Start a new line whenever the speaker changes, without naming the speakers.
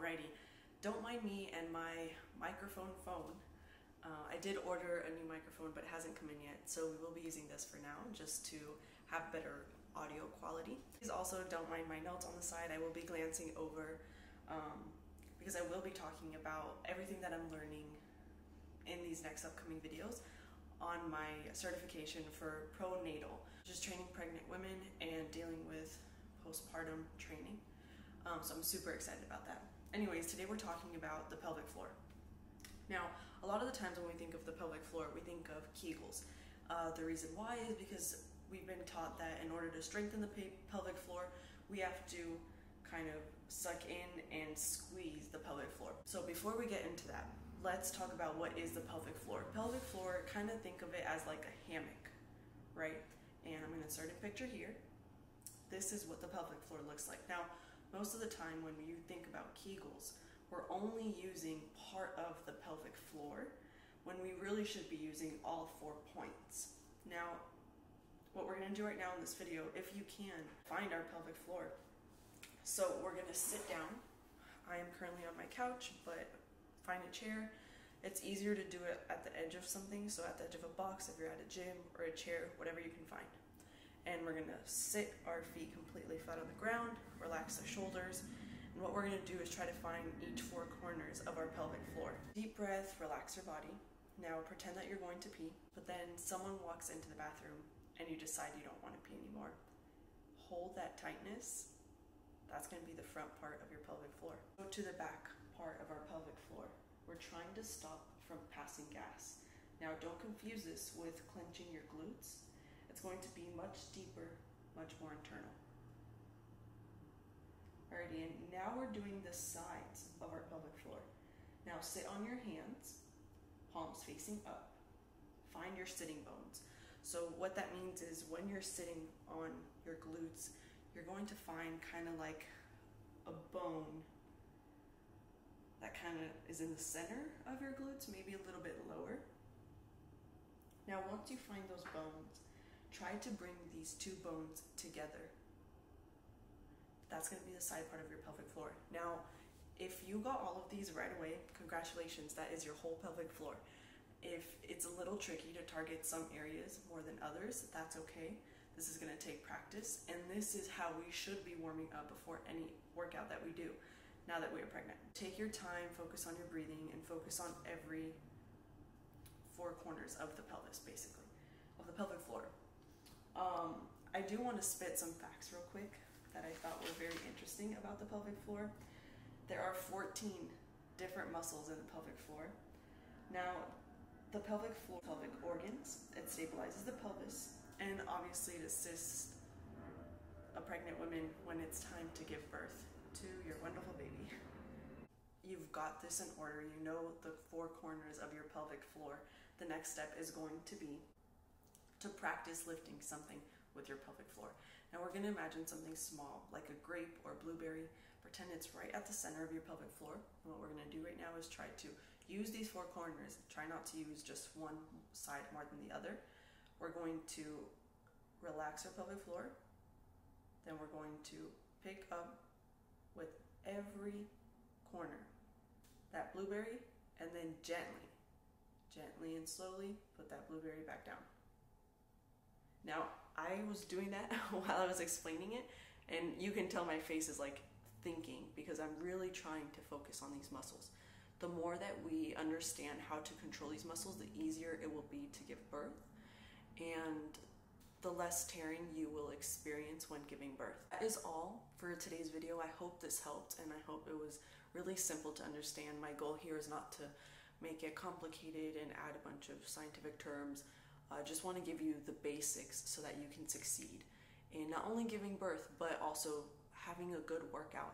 Alrighty, don't mind me and my microphone phone. I did order a new microphone, but it hasn't come in yet, so we will be using this for now, just to have better audio quality. Please also don't mind my notes on the side. I will be glancing over because I will be talking about everything that I'm learning in these next upcoming videos on my certification for pronatal, just training pregnant women and dealing with postpartum training. So I'm super excited about that. Anyways, today we're talking about the pelvic floor. Now, a lot of the times when we think of the pelvic floor, we think of Kegels. The reason why is because we've been taught that in order to strengthen the pelvic floor, we have to kind of suck in and squeeze the pelvic floor. So before we get into that, let's talk about what is the pelvic floor. Pelvic floor, kind of think of it as like a hammock, right? And I'm going to insert a picture here. This is what the pelvic floor looks like. Now, most of the time when you think about Kegels, we're only using part of the pelvic floor when we really should be using all 4 points. Now, what we're going to do right now in this video, if you can, find our pelvic floor. So we're going to sit down. I am currently on my couch, but find a chair. It's easier to do it at the edge of something, so at the edge of a box if you're at a gym, or a chair, whatever you can find. And we're going to sit our feet completely flat on the ground, relax the shoulders, and what we're going to do is try to find each 4 corners of our pelvic floor. Deep breath, relax your body. Now pretend that you're going to pee, but then someone walks into the bathroom and you decide you don't want to pee anymore. Hold that tightness. That's going to be the front part of your pelvic floor. Go to the back part of our pelvic floor. We're trying to stop from passing gas. Now don't confuse this with clenching your glutes. It's going to be much deeper, much more internal. Alrighty, and now we're doing the sides of our pelvic floor. Now sit on your hands, palms facing up. Find your sitting bones. So what that means is when you're sitting on your glutes, you're going to find kind of like a bone that kind of is in the center of your glutes, maybe a little bit lower. Now once you find those bones, try to bring these 2 bones together. That's going to be the side part of your pelvic floor. Now, if you got all of these right away, congratulations, that is your whole pelvic floor. If it's a little tricky to target some areas more than others, that's okay. This is going to take practice, and this is how we should be warming up before any workout that we do now that we are pregnant. Take your time, focus on your breathing, and focus on every 4 corners of the pelvis, basically, of the pelvic floor. I do want to spit some facts real quick that I thought were very interesting about the pelvic floor. There are 14 different muscles in the pelvic floor. Now, the pelvic floor, pelvic organs, it stabilizes the pelvis, and obviously it assists a pregnant woman when it's time to give birth to your wonderful baby. You've got this in order. You know the 4 corners of your pelvic floor. The next step is going to be to practice lifting something with your pelvic floor. Now we're going to imagine something small, like a grape or blueberry. Pretend it's right at the center of your pelvic floor. And what we're going to do right now is try to use these 4 corners. Try not to use just one side more than the other. We're going to relax our pelvic floor. Then we're going to pick up with every corner that blueberry, and then gently and slowly put that blueberry back down. Now, I was doing that while I was explaining it, and you can tell my face is like thinking because I'm really trying to focus on these muscles. The more that we understand how to control these muscles, the easier it will be to give birth, and the less tearing you will experience when giving birth. That is all for today's video. I hope this helped, and I hope it was really simple to understand. My goal here is not to make it complicated and add a bunch of scientific terms. I just want to give you the basics so that you can succeed in not only giving birth, but also having a good workout.